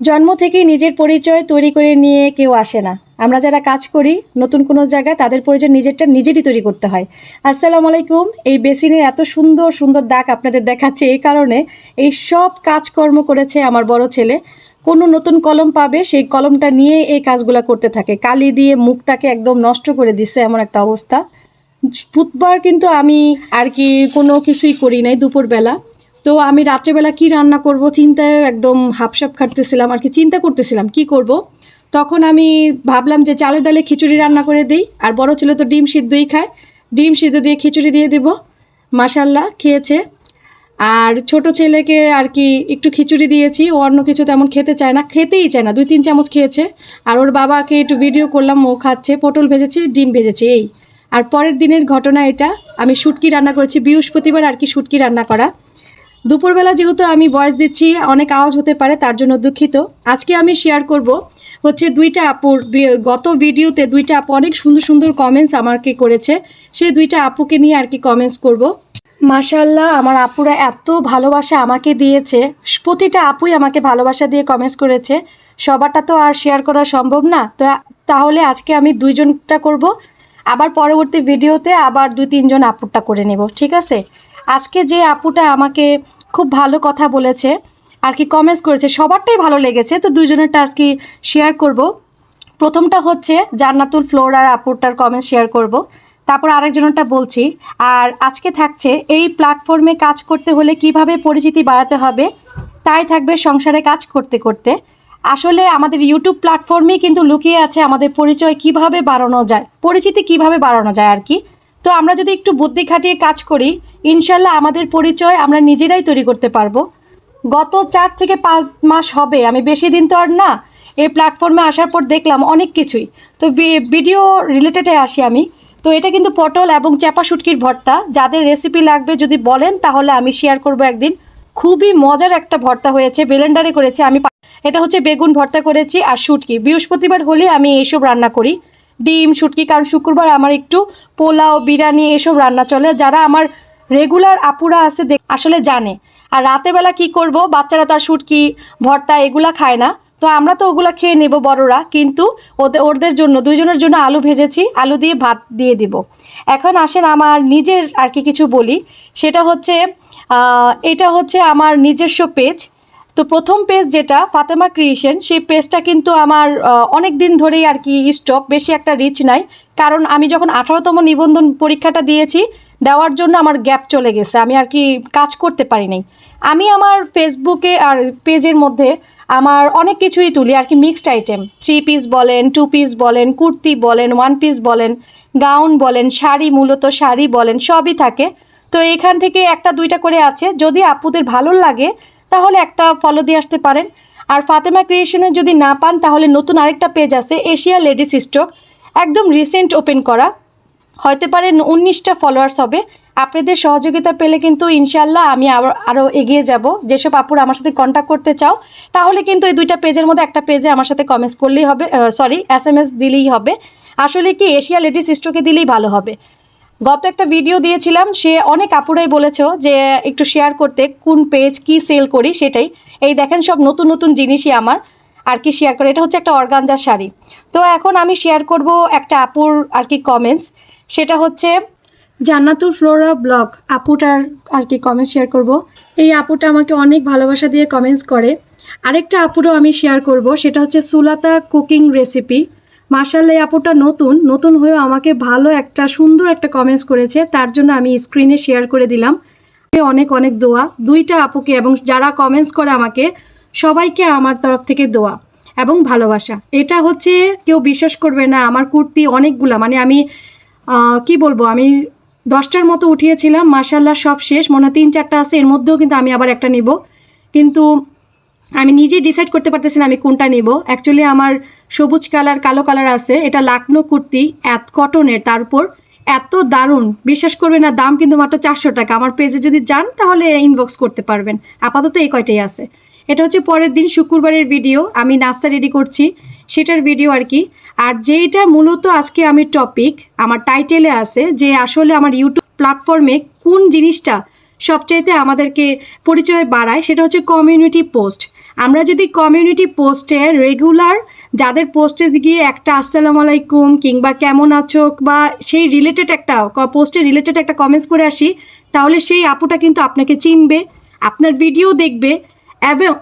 জন্ম থেকেই নিজের পরিচয় তৈরি করে নিয়ে কেউ আসে না। আমরা যারা কাজ করি নতুন কোনো জায়গায় তাদের প্রয়োজন নিজেরটা নিজেরই তৈরি করতে হয়। আসসালামু আলাইকুম। এই বেসিনের এত সুন্দর সুন্দর দাগ আপনাদের দেখাচ্ছে এই কারণে, এই সব কাজকর্ম করেছে আমার বড় ছেলে। কোনো নতুন কলম পাবে সেই কলমটা নিয়ে এই কাজগুলো করতে থাকে, কালি দিয়ে মুখটাকে একদম নষ্ট করে দিচ্ছে এমন একটা অবস্থা। বুধবার কিন্তু আমি আর কি কোনো কিছুই করি নাই দুপুরবেলা। তো আমি রাত্রেবেলা কি রান্না করব চিন্তায় একদম হাপসাপ খাটতেছিলাম আর কি, চিন্তা করতেছিলাম কি করব। তখন আমি ভাবলাম যে চালের ডালে খিচুড়ি রান্না করে দিই, আর বড় ছেলে তো ডিম সিদ্ধই খায়, ডিম সিদ্ধ দিয়ে খিচুড়ি দিয়ে দেব। মাশাল্লাহ খেয়েছে। আর ছোট ছেলেকে আর কি একটু খিচুড়ি দিয়েছি, ও অন্য কিছু তেমন খেতে চায় না, খেতেই চায় না, 2-3 চামচ খেয়েছে। আর ওর বাবাকে একটু ভিডিও করলাম, ও খাচ্ছে, পটল ভেজেছি, ডিম ভেজেছি এই। আর পরের দিনের ঘটনা এটা, আমি শুটকি রান্না করেছি, বৃহস্পতিবার আর কি শুটকি রান্না করা। দুপুরবেলা যেহেতু আমি ভয়েস দিচ্ছি অনেক আওয়াজ হতে পারে, তার জন্য দুঃখিত। আজকে আমি শেয়ার করব হচ্ছে দুইটা আপুর, গত ভিডিওতে দুইটা আপু অনেক সুন্দর সুন্দর কমেন্টস আমাকে করেছে, সেই দুইটা আপুকে নিয়ে আর কি কমেন্টস করব। মাশাআল্লাহ, আমার আপুরা এত ভালোবাসা আমাকে দিয়েছে, প্রতিটা আপুই আমাকে ভালোবাসা দিয়ে কমেন্টস করেছে। সবারটা তো আর শেয়ার করা সম্ভব না, তো তাহলে আজকে আমি দুইজনটা করব, আবার পরবর্তী ভিডিওতে আবার 2-3 জন আপুরটা করে নেব, ঠিক আছে? আজকে যে আপুটা আমাকে খুব ভালো কথা বলেছে আর কি, কমেন্টস করেছে, সবারটাই ভালো লেগেছে, তো দুইজনেরটা আজকে শেয়ার করব। প্রথমটা হচ্ছে জান্নাতুল ফ্লোরার আপুরটার কমেন্টস শেয়ার করব, তারপর আরেকজনটা বলছি। আর আজকে থাকছে এই প্ল্যাটফর্মে কাজ করতে হলে কিভাবে পরিচিতি বাড়াতে হবে, তাই থাকবে সংসারে কাজ করতে করতে। আসলে আমাদের ইউটিউব প্ল্যাটফর্মেই কিন্তু লুকিয়ে আছে আমাদের পরিচয় কিভাবে বাড়ানো যায়, পরিচিতি কিভাবে বাড়ানো যায় আর কি। তো আমরা যদি একটু বুদ্ধি খাটিয়ে কাজ করি, ইনশাল্লাহ আমাদের পরিচয় আমরা নিজেরাই তৈরি করতে পারবো। গত 4 থেকে 5 মাস হবে, আমি বেশি দিন তো আর না এই প্ল্যাটফর্মে আসার পর দেখলাম অনেক কিছুই। তো ভিডিও রিলেটেডে আসি আমি। তো এটা কিন্তু পটল এবং চাপা শুটকির ভর্তা, যাদের রেসিপি লাগবে যদি বলেন তাহলে আমি শেয়ার করব একদিন। খুবই মজার একটা ভর্তা হয়েছে, ব্লেন্ডারে করেছি আমি। এটা হচ্ছে বেগুন ভর্তা করেছি আর শুটকি। বৃহস্পতিবার হলে আমি এইসব রান্না করি, ডিম শুটকি, কারণ শুক্রবার আমার একটু পোলাও বিরিয়ানি এসব রান্না চলে। যারা আমার রেগুলার আপুরা আছে আসলে জানে। আর রাতেরবেলা কি করব, বাচ্চারা তো আর শুটকি ভর্তা এগুলা খায় না, তো আমরা তো ওগুলা খেয়ে নেব বড়রা, কিন্তু ওদের জন্য দুইজনের জন্য আলু ভেজেছি, আলু দিয়ে ভাত দিয়ে দিব। এখন আসেন আমার নিজের আর কি কিছু বলি, সেটা হচ্ছে এটা হচ্ছে আমার নিজস্ব পেজ। তো প্রথম পেজ যেটা ফাতেমা ক্রিয়েশন, সেই পেজটা কিন্তু আমার অনেক দিন ধরেই আর কি স্টপ, বেশি একটা রিচ নাই, কারণ আমি যখন 18তম নিবন্ধন পরীক্ষাটা দিয়েছি, দেওয়ার জন্য আমার গ্যাপ চলে গেছে, আমি আর কি কাজ করতে পারি নাই। আমি আমার ফেসবুকে আর পেজের মধ্যে আমার অনেক কিছুই তুলি আর কি, মিক্সড আইটেম, 3 পিস বলেন, 2 পিস বলেন, কুর্তি বলেন, 1 পিস বলেন, গাউন বলেন, শাড়ি, মূলত শাড়ি বলেন, সবই থাকে। তো এখান থেকে 1-2টা করে আছে, যদি আপুদের ভালো লাগে তাহলে একটা ফলো দিয়ে আসতে পারেন। আর ফাতেমা ক্রিয়েশনে যদি না পান তাহলে নতুন আরেকটা পেজ আছে, এশিয়া লেডিস স্টক, একদম রিসেন্ট ওপেন করা, হয়তো পারে 19টা ফলোয়ার্স হবে। আপনাদের সহযোগিতা পেলে কিন্তু ইনশাল্লাহ আমি আরও এগিয়ে যাব। যেসব আপুরা আমার সাথে কন্ট্যাক্ট করতে চাও তাহলে কিন্তু এই 2টা পেজের মধ্যে একটা পেজে আমার সাথে কমেন্টস করলেই হবে, SMS দিলেই হবে। আসলে কি এশিয়া লেডিস স্টকে দিলেই ভালো হবে। গত একটা ভিডিও দিয়েছিলাম, সে অনেক আপুরাই বলেছো যে একটু শেয়ার করতে, কোন পেজ কি সেল করি সেটাই। এই দেখেন সব নতুন নতুন জিনিসই আমার আর কি শেয়ার করে। এটা হচ্ছে একটা অর্গানজার শাড়ি। তো এখন আমি শেয়ার করব একটা আপুর আর কি কমেন্টস, সেটা হচ্ছে জান্নাতুল ফ্লোরা ব্লগ আপুটার আর কি কমেন্টস শেয়ার করব। এই আপুটা আমাকে অনেক ভালোবাসা দিয়ে কমেন্টস করে। আরেকটা আপুরও আমি শেয়ার করব, সেটা হচ্ছে সুলাতা কুকিং রেসিপি। মাশাআল্লাহ, এই আপুটা নতুন নতুন হয়েও আমাকে ভালো একটা সুন্দর একটা কমেন্টস করেছে, তার জন্য আমি স্ক্রিনে শেয়ার করে দিলাম। অনেক অনেক দোয়া 2টা আপুকে, এবং যারা কমেন্টস করে আমাকে সবাইকে আমার তরফ থেকে দোয়া এবং ভালোবাসা। এটা হচ্ছে কেউ বিশ্বাস করবে না, আমার কুর্তি অনেকগুলা, মানে আমি কি বলবো, আমি 10টার মতো উঠিয়েছিলাম, মাশাআল্লাহ সব শেষ, মনে হয় 3-4টা আছে, এর মধ্যেও কিন্তু আমি আবার একটা নিব, কিন্তু আমি নিজেই ডিসাইড করতে পারতেছি না আমি কোনটা নিব। অ্যাকচুয়ালি আমার সবুজ কালার কালো কালার আছে, এটা লাকনো কুর্তি, কটনের, তারপর এত দারুণ, বিশ্বাস করবে না, দাম কিন্তু মাত্র 400 টাকা। আমার পেজে যদি যান তাহলে ইনবক্স করতে পারবেন। আপাতত এই কয়টাই আছে। এটা হচ্ছে পরের দিন শুক্রবারের ভিডিও, আমি নাস্তা রেডি করছি সেটার ভিডিও আর কি। আর যেইটা মূলত আজকে আমি টপিক আমার টাইটেলে আছে, যে আসলে আমার ইউটিউব প্ল্যাটফর্মে কোন জিনিসটা সবচাইতে আমাদেরকে পরিচয় বাড়ায়, সেটা হচ্ছে কমিউনিটি পোস্ট। আমরা যদি কমিউনিটি পোস্টে রেগুলার যাদের পোস্টে গিয়ে একটা আসসালামু আলাইকুম কিংবা কেমন আছো বা সেই রিলেটেড একটা পোস্টে রিলেটেড একটা কমেন্টস করে আসি, তাহলে সেই আপুটা কিন্তু আপনাকে চিনবে, আপনার ভিডিও দেখবে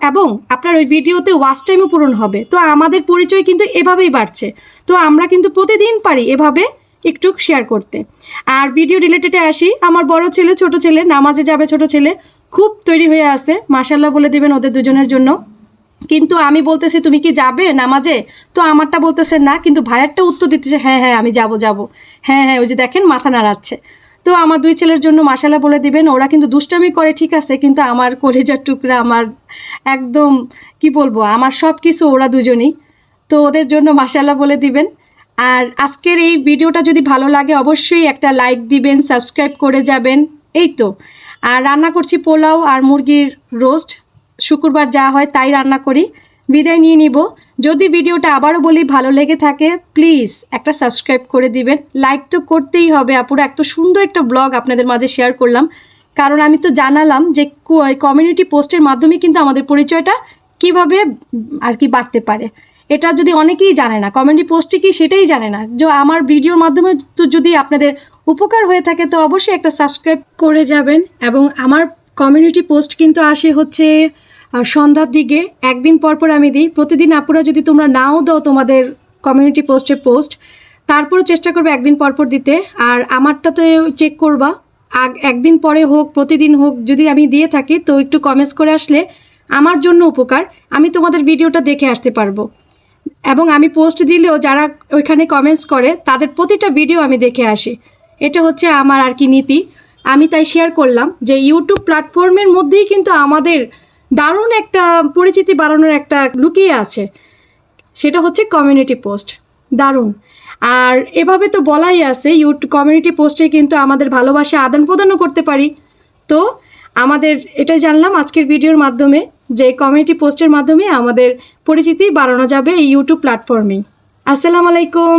এবং আপনার ওই ভিডিওতে ওয়াচ টাইমও পূরণ হবে। তো আমাদের পরিচয় কিন্তু এভাবেই বাড়ছে। তো আমরা কিন্তু প্রতিদিন পারি এভাবে একটু শেয়ার করতে। আর ভিডিও রিলেটেডে আসি, আমার বড় ছেলে ছোট ছেলে নামাজে যাবে, ছোট ছেলে খুব তৈরি হয়ে আছে, মাশাল্লাহ বলে দেবেন ওদের দুজনের জন্য। কিন্তু আমি বলতেছি তুমি কি যাবে নামাজে, তো আমারটা বলতেছে না, কিন্তু ভাইয়ারটা উত্তর দিতেছে হ্যাঁ হ্যাঁ আমি যাব, হ্যাঁ হ্যাঁ, ওই যে দেখেন মাথা নাড়াচ্ছে। তো আমার দুই ছেলের জন্য মাশাল্লাহ বলে দিবেন। ওরা কিন্তু দুষ্টামি করে ঠিক আছে, কিন্তু আমার কলিজার টুকরা, আমার একদম কি বলবো, আমার সব কিছু ওরা দুজনই। তো ওদের জন্য মাশাল্লাহ বলে দিবেন। আর আজকের এই ভিডিওটা যদি ভালো লাগে অবশ্যই একটা লাইক দিবেন, সাবস্ক্রাইব করে যাবেন। এই তো। আর রান্না করছি পোলাও আর মুরগির রোস্ট, শুক্রবার যা হয় তাই রান্না করি। বিদায় নিয়ে নিব। যদি ভিডিওটা আবারও বলি ভালো লেগে থাকে প্লিজ একটা সাবস্ক্রাইব করে দিবেন, লাইক তো করতেই হবে। আপুরা এত সুন্দর একটা ব্লগ আপনাদের মাঝে শেয়ার করলাম, কারণ আমি তো জানালাম যে কমিউনিটি পোস্টের মাধ্যমে কিন্তু আমাদের পরিচয়টা কিভাবে আর কি বাড়তে পারে। এটা যদি অনেকেই জানে না কমিউনিটি পোস্টে কি সেটাই জানে না, যে আমার ভিডিওর মাধ্যমে তো যদি আপনাদের উপকার হয়ে থাকে তো অবশ্যই একটা সাবস্ক্রাইব করে যাবেন। এবং আমার কমিউনিটি পোস্ট কিন্তু আসে হচ্ছে সন্ধ্যার দিকে, একদিন পর পর আমি দিই। প্রতিদিন আপুরা যদি তোমরা নাও দাও তোমাদের কমিউনিটি পোস্টে পোস্ট, তারপরও চেষ্টা করবে একদিন পর পর দিতে। আর আমারটাতে চেক করবা একদিন পরে হোক প্রতিদিন হোক, যদি আমি দিয়ে থাকি তো একটু কমেন্টস করে আসলে আমার জন্য উপকার, আমি তোমাদের ভিডিওটা দেখে আসতে পারবো। এবং আমি পোস্ট দিলেও যারা ওইখানে কমেন্টস করে তাদের প্রতিটা ভিডিও আমি দেখে আসি। এটা হচ্ছে আমার আর কি নীতি। আমি তাই শেয়ার করলাম যে ইউটিউব প্ল্যাটফর্মের মধ্যেই কিন্তু আমাদের দারুণ একটা পরিচিতি বাড়ানোর একটা লুকিয়ে আছে, সেটা হচ্ছে কমিউনিটি পোস্ট। দারুণ। আর এভাবে তো বলাই আছে ইউটিউব কমিউনিটি পোস্টে কিন্তু আমাদের ভালোবাসা আদান প্রদানও করতে পারি। তো আমাদের এটাই জানলাম আজকের ভিডিওর মাধ্যমে, যে কমিউনিটি পোস্টের মাধ্যমে আমাদের পরিচিতি বাড়ানো যাবে এই ইউটিউব প্ল্যাটফর্মেই। আসসালামু আলাইকুম।